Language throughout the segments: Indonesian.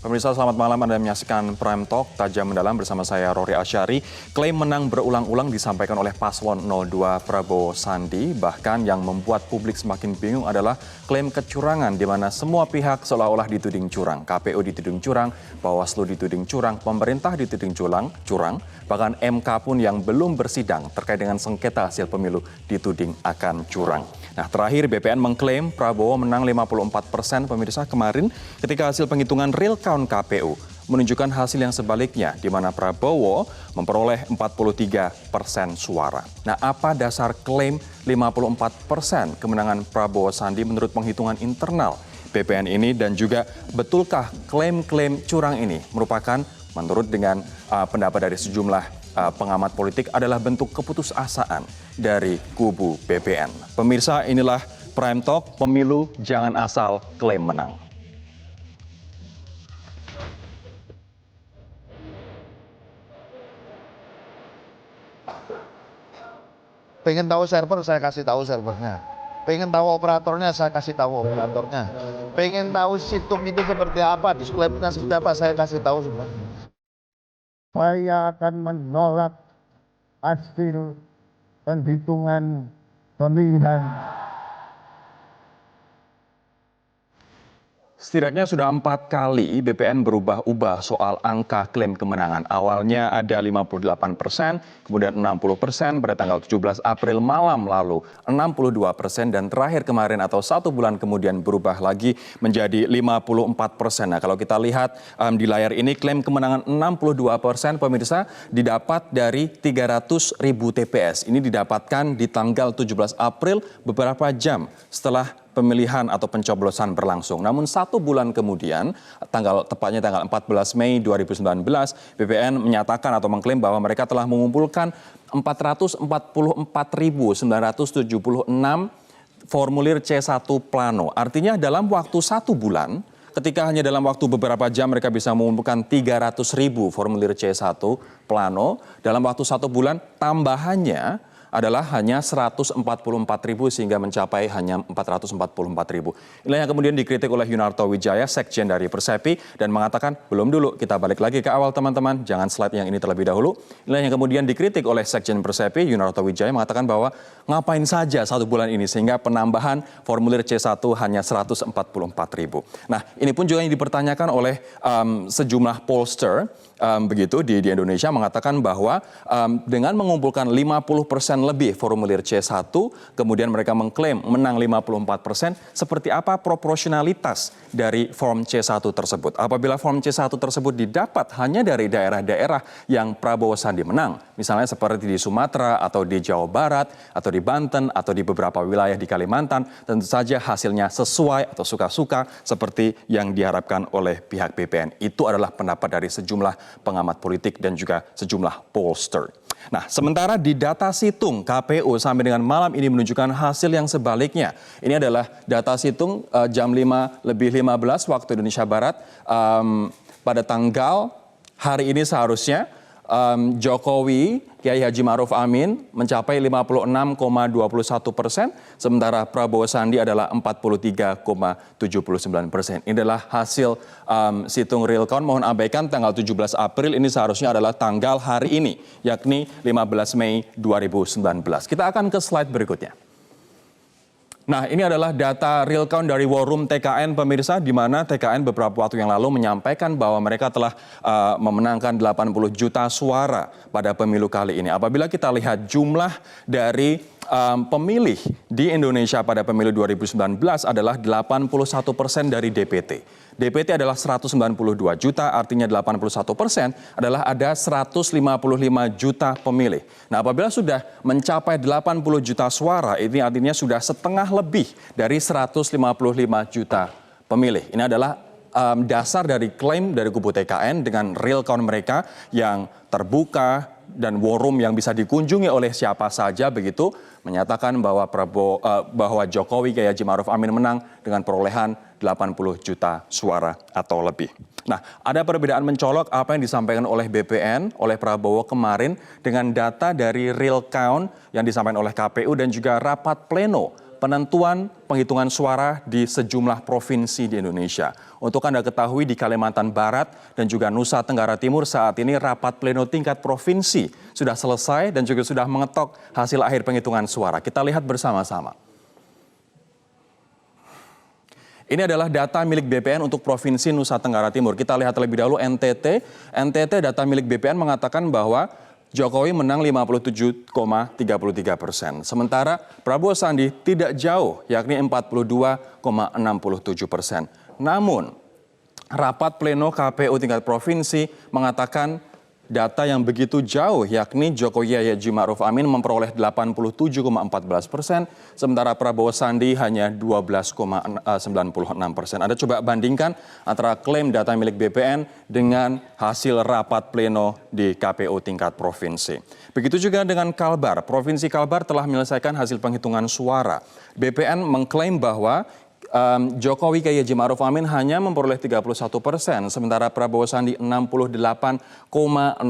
Pemirsa, selamat malam. Anda menyaksikan Prime Talk Tajam Mendalam bersama saya Rory Asyari. Klaim menang berulang-ulang disampaikan oleh paslon 02 Prabowo Sandi. Bahkan yang membuat publik semakin bingung adalah klaim kecurangan di mana semua pihak seolah-olah dituding curang. KPU dituding curang, Bawaslu dituding curang, pemerintah dituding curang, bahkan MK pun yang belum bersidang terkait dengan sengketa hasil pemilu dituding akan curang. Nah, terakhir BPN mengklaim Prabowo menang 54% pemirsa kemarin ketika hasil penghitungan real count KPU menunjukkan hasil yang sebaliknya di mana Prabowo memperoleh 43% suara. Nah, apa dasar klaim 54% kemenangan Prabowo Sandi menurut penghitungan internal BPN ini dan juga betulkah klaim-klaim curang ini merupakan menurut dengan pendapat dari sejumlah pengamat politik adalah bentuk keputusasaan dari kubu BPN. Pemirsa, inilah Prime Talk, pemilu jangan asal klaim menang. Pengen tahu server, saya kasih tahu servernya. Pengen tahu operatornya, saya kasih tahu operatornya. Pengen tahu situng itu seperti apa, display-nya seperti apa, saya kasih tahu semua. Saya akan menolak hasil penghitungan pemilihan. Setidaknya sudah 4 kali BPN berubah-ubah soal angka klaim kemenangan. Awalnya ada 58%, kemudian 60% pada tanggal 17 April malam lalu, 62% dan terakhir kemarin atau 1 bulan kemudian berubah lagi menjadi 54%. Nah, kalau kita lihat di layar ini klaim kemenangan 62% pemirsa didapat dari 300.000 TPS. Ini didapatkan di tanggal 17 April beberapa jam setelah pemilihan atau pencoblosan berlangsung. Namun 1 bulan kemudian, tepatnya tanggal 14 Mei 2019, BPN menyatakan atau mengklaim bahwa mereka telah mengumpulkan 444.976 formulir C1 plano. Artinya dalam waktu 1 bulan, ketika hanya dalam waktu beberapa jam mereka bisa mengumpulkan 300.000 formulir C1 plano, dalam waktu 1 bulan tambahannya adalah hanya 144.000 sehingga mencapai hanya 444.000. Inilah yang kemudian dikritik oleh Yunarto Wijaya, sekjen dari Persepi, dan mengatakan belum dulu, kita balik lagi ke awal teman-teman, jangan slide yang ini terlebih dahulu. Inilah yang kemudian dikritik oleh sekjen Persepi, Yunarto Wijaya, mengatakan bahwa ngapain saja 1 bulan ini sehingga penambahan formulir C1 hanya 144.000. Nah, ini pun juga yang dipertanyakan oleh sejumlah pollster begitu di Indonesia mengatakan bahwa dengan mengumpulkan 50% lebih formulir C1, kemudian mereka mengklaim menang 54%, seperti apa proporsionalitas dari form C1 tersebut? Apabila form C1 tersebut didapat hanya dari daerah-daerah yang Prabowo Sandi menang, misalnya seperti di Sumatera atau di Jawa Barat atau di Banten atau di beberapa wilayah di Kalimantan, tentu saja hasilnya sesuai atau suka-suka seperti yang diharapkan oleh pihak BPN. Itu adalah pendapat dari sejumlah pengamat politik dan juga sejumlah pollster. Nah, sementara di data situng KPU sampai dengan malam ini menunjukkan hasil yang sebaliknya. Ini adalah data situng jam 5:15 waktu Indonesia Barat. Pada tanggal hari ini seharusnya Jokowi, Kiai Haji Ma'ruf Amin mencapai 56,21%, sementara Prabowo Sandi adalah 43,79%. Ini adalah hasil situng real count. Mohon abaikan tanggal 17 April ini seharusnya adalah tanggal hari ini, yakni 15 Mei 2019. Kita akan ke slide berikutnya. Nah, ini adalah data real count dari War Room TKN pemirsa, di mana TKN beberapa waktu yang lalu menyampaikan bahwa mereka telah memenangkan 80 juta suara pada pemilu kali ini. Apabila kita lihat jumlah dari pemilih di Indonesia pada pemilu 2019 adalah 81% dari DPT. DPT adalah 192 juta, artinya 81% adalah ada 155 juta pemilih. Nah, apabila sudah mencapai 80 juta suara, ini artinya sudah setengah lebih dari 155 juta pemilih. Ini adalah dasar dari klaim dari kubu TKN dengan real count mereka yang terbuka dan war room yang bisa dikunjungi oleh siapa saja begitu, menyatakan bahwa bahwa Jokowi Kiai Haji Ma'ruf Amin menang dengan perolehan 80 juta suara atau lebih. Nah, ada perbedaan mencolok apa yang disampaikan oleh BPN, oleh Prabowo kemarin dengan data dari real count yang disampaikan oleh KPU dan juga rapat pleno penentuan penghitungan suara di sejumlah provinsi di Indonesia. Untuk Anda ketahui, di Kalimantan Barat dan juga Nusa Tenggara Timur saat ini rapat pleno tingkat provinsi sudah selesai dan juga sudah mengetok hasil akhir penghitungan suara. Kita lihat bersama-sama. Ini adalah data milik BPN untuk Provinsi Nusa Tenggara Timur. Kita lihat terlebih dahulu NTT. NTT data milik BPN mengatakan bahwa Jokowi menang 57,33%. Sementara Prabowo Sandi tidak jauh, yakni 42,67%. Namun, rapat pleno KPU tingkat provinsi mengatakan data yang begitu jauh, yakni Jokowi Haji Ma'ruf Amin memperoleh 87,14%, sementara Prabowo Sandi hanya 12,96%. Anda coba bandingkan antara klaim data milik BPN dengan hasil rapat pleno di KPU tingkat provinsi. Begitu juga dengan Kalbar. Provinsi Kalbar telah menyelesaikan hasil penghitungan suara. BPN mengklaim bahwa Jokowi Haji Ma'ruf Amin hanya memperoleh 31%, sementara Prabowo Sandi 68,08%.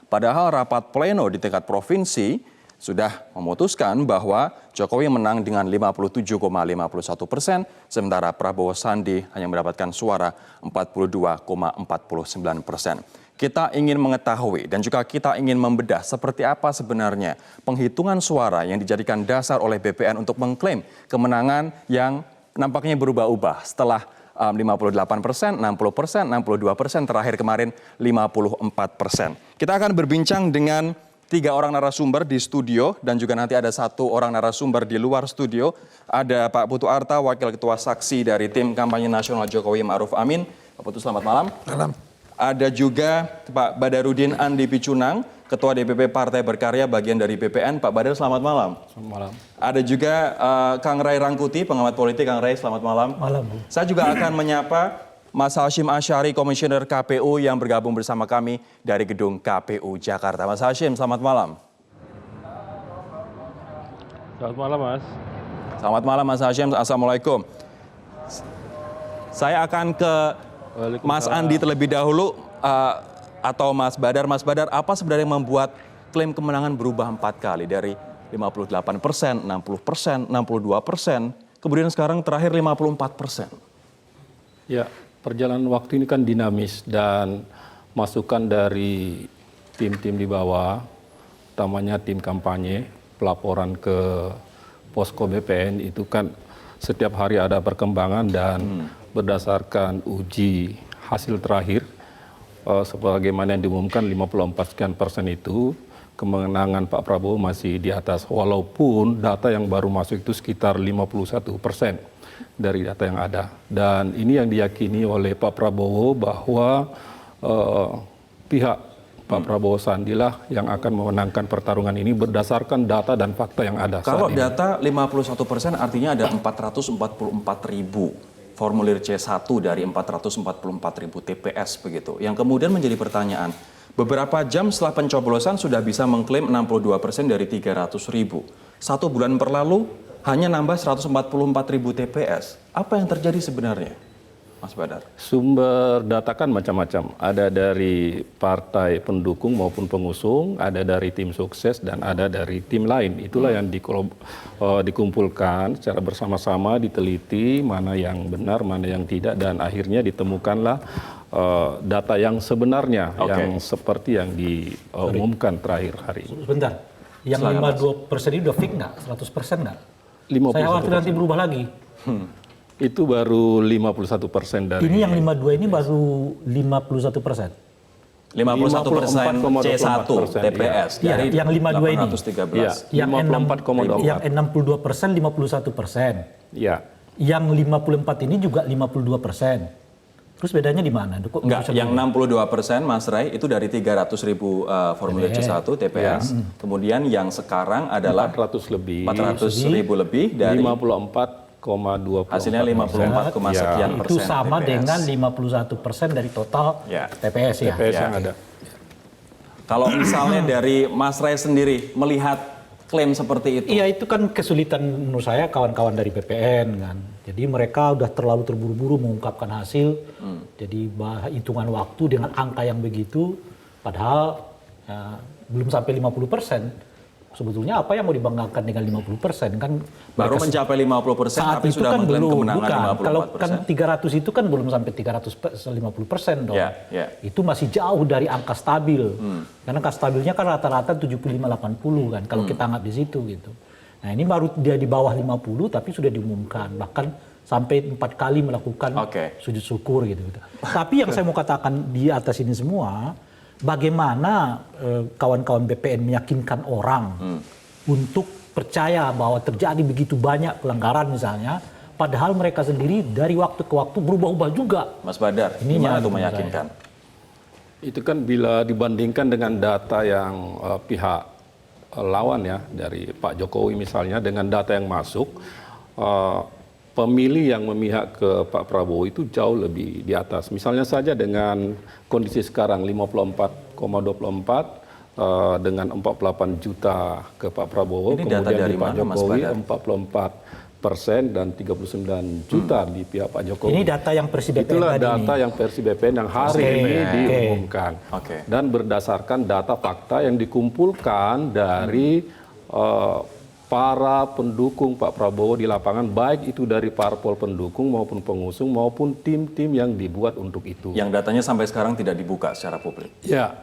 Padahal rapat pleno di tingkat provinsi sudah memutuskan bahwa Jokowi menang dengan 57,51%, sementara Prabowo Sandi hanya mendapatkan suara 42,49%. Kita ingin mengetahui dan juga kita ingin membedah seperti apa sebenarnya penghitungan suara yang dijadikan dasar oleh BPN untuk mengklaim kemenangan yang nampaknya berubah-ubah setelah 58%, 60%, 62%, terakhir kemarin 54%. Kita akan berbincang dengan 3 orang narasumber di studio dan juga nanti ada 1 orang narasumber di luar studio. Ada Pak Putu Arta, Wakil Ketua Saksi dari Tim Kampanye Nasional Jokowi Ma'ruf Amin. Pak Putu, selamat malam. Malam. Ada juga Pak Badarudin Andi Picunang, Ketua DPP Partai Berkarya bagian dari BPN. Pak Badar, selamat malam. Selamat malam. Ada juga Kang Ray Rangkuti, pengamat politik. Kang Ray, selamat malam. Malam. Saya juga akan menyapa Mas Hashim Asyari, Komisioner KPU yang bergabung bersama kami dari gedung KPU Jakarta. Mas Hashim, selamat malam. Selamat malam, Mas. Selamat malam, Mas Hashim. Assalamualaikum. Saya akan ke Mas Andi terlebih dahulu atau Mas Badar. Mas Badar, apa sebenarnya yang membuat klaim kemenangan berubah 4 kali dari 58%, 60%, 62%, kemudian sekarang terakhir 54%? Ya, perjalanan waktu ini kan dinamis dan masukan dari tim-tim di bawah, utamanya tim kampanye, pelaporan ke posko BPN itu kan setiap hari ada perkembangan dan berdasarkan uji hasil terakhir sebagaimana yang diumumkan 54% itu kemenangan Pak Prabowo masih di atas, walaupun data yang baru masuk itu sekitar 51% dari data yang ada. Dan ini yang diyakini oleh Pak Prabowo bahwa pihak Pak Prabowo Sandilah yang akan memenangkan pertarungan ini berdasarkan data dan fakta yang ada. Kalau data 51% artinya ada 444.000 formulir C1 dari 444.000 TPS begitu. Yang kemudian menjadi pertanyaan, beberapa jam setelah pencoblosan sudah bisa mengklaim 62% dari 300.000. 1 bulan berlalu hanya nambah 144.000 TPS. Apa yang terjadi sebenarnya, Mas Badar? Sumber data kan macam-macam. Ada dari partai pendukung maupun pengusung, ada dari tim sukses, dan ada dari tim lain. Itulah yang dikumpulkan secara bersama-sama, diteliti mana yang benar, mana yang tidak, dan akhirnya ditemukanlah data yang sebenarnya, yang seperti yang diumumkan terakhir hari ini. Sebentar, yang 52% ini udah fix nggak? 100% nggak? Saya khawatir nanti berubah lagi. Itu baru 51% dari... Ini yang 52 ini baru 51%. 51% C1 TPS Ya, dari yang 52 ini. 813. Ya, Yang 62% 51%. Ya. Yang 54 ini juga 52%. Terus bedanya di mana? Enggak, yang 62% Mas Ray itu dari 300.000 formulir C1 TPS. Kemudian yang sekarang adalah 400 lebih. 400.000 lebih dari 54,24. hasilnya 54, sekian persen. Itu sama TPS. dengan 51% dari total TPS ya. TPS yang ada. Kalau misalnya dari Mas Ray sendiri melihat klaim seperti itu. Iya, itu kan kesulitan menurut saya kawan-kawan dari BPN kan. Jadi mereka udah terlalu terburu-buru mengungkapkan hasil. Jadi hitungan waktu dengan angka yang begitu, padahal belum sampai 50%. sebetulnya apa yang mau dibanggakan dengan 50% kan? Baru mereka mencapai 50%, saat tapi itu sudah kan mengklaim belum, kemenangan bukan. 54%. Kalau kan 300 itu kan belum sampai 350% dong. Ya, ya. Itu masih jauh dari angka stabil. Karena angka stabilnya kan rata-rata 75-80 kan, kalau kita anggap di situ gitu. Nah ini baru dia di bawah 50 tapi sudah diumumkan. Bahkan sampai 4 kali melakukan sujud syukur gitu. Tapi yang saya mau katakan di atas ini semua, bagaimana kawan-kawan BPN meyakinkan orang untuk percaya bahwa terjadi begitu banyak pelanggaran misalnya, padahal mereka sendiri dari waktu ke waktu berubah-ubah juga. Mas Badar, gimana tuh meyakinkan? Itu kan bila dibandingkan dengan data yang pihak lawan ya, dari Pak Jokowi misalnya, dengan data yang masuk, pemilih yang memihak ke Pak Prabowo itu jauh lebih di atas. Misalnya saja dengan kondisi sekarang 54,24 dengan 48 juta ke Pak Prabowo, ini data kemudian dari di Pak mana, Jokowi Mas 44% dan 39 juta di pihak Pak Jokowi. Ini data yang versi BPN Itulah tadi data ini. yang versi BPN yang hari ini diumumkan. Dan berdasarkan data fakta yang dikumpulkan dari para pendukung Pak Prabowo di lapangan, baik itu dari parpol pendukung maupun pengusung maupun tim-tim yang dibuat untuk itu. Yang datanya sampai sekarang tidak dibuka secara publik? Ya,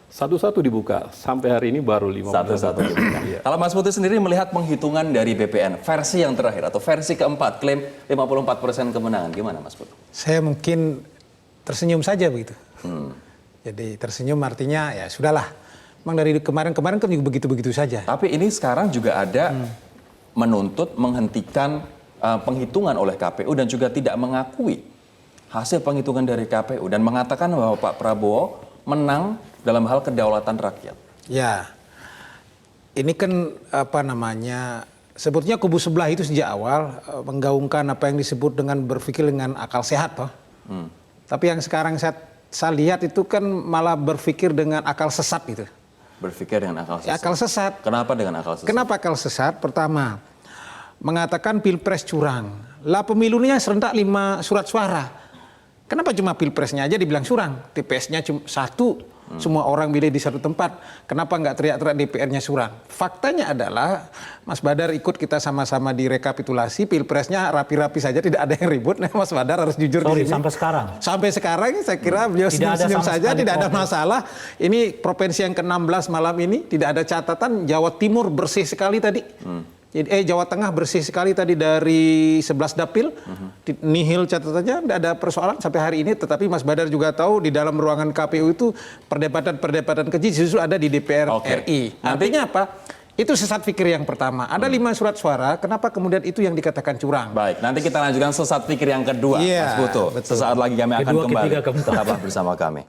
satu-satu dibuka. Sampai hari ini baru 5. Satu-satu dibuka. Kalau Mas Putih sendiri melihat penghitungan dari BPN, versi yang terakhir atau versi keempat, klaim 54% kemenangan, gimana Mas Putih? Saya mungkin tersenyum saja begitu. Jadi tersenyum artinya ya sudahlah. Memang dari kemarin-kemarin kan juga begitu-begitu saja. Tapi ini sekarang juga ada menuntut menghentikan penghitungan oleh KPU dan juga tidak mengakui hasil penghitungan dari KPU dan mengatakan bahwa Pak Prabowo menang dalam hal kedaulatan rakyat. Ya, ini kan apa namanya, sebetulnya kubu sebelah itu sejak awal menggaungkan apa yang disebut dengan berpikir dengan akal sehat toh. Tapi yang sekarang saya lihat itu kan malah berpikir dengan akal sesat gitu. Berpikir dengan akal sesat. Akal sesat. Kenapa dengan akal sesat? Kenapa akal sesat? Pertama, mengatakan pilpres curang. Lah pemilunya serentak 5 surat suara. Kenapa cuma pilpresnya aja dibilang curang? TPS-nya cuma 1. Semua orang milih di satu tempat. Kenapa nggak teriak-teriak DPR-nya curang? Faktanya adalah Mas Badar ikut kita sama-sama di rekapitulasi, pilpresnya rapi-rapi saja, tidak ada yang ribut. Nah, Mas Badar harus jujur di sini. Sampai sekarang? Sampai sekarang saya kira beliau senyum-senyum saja, tidak ada masalah. Ini provinsi yang ke-16 malam ini, tidak ada catatan. Jawa Timur bersih sekali tadi. Jawa Tengah bersih sekali tadi dari 11 dapil, nihil catatannya, tidak ada persoalan sampai hari ini. Tetapi Mas Badar juga tahu di dalam ruangan KPU itu perdebatan-perdebatan kecil justru ada di DPR RI. Artinya apa? Itu sesat pikir yang pertama. Ada 5 surat suara, kenapa kemudian itu yang dikatakan curang? Baik, nanti kita lanjutkan sesat pikir yang kedua, Mas Putu. Sesaat lagi kami akan kembali. Tetaplah bersama kami.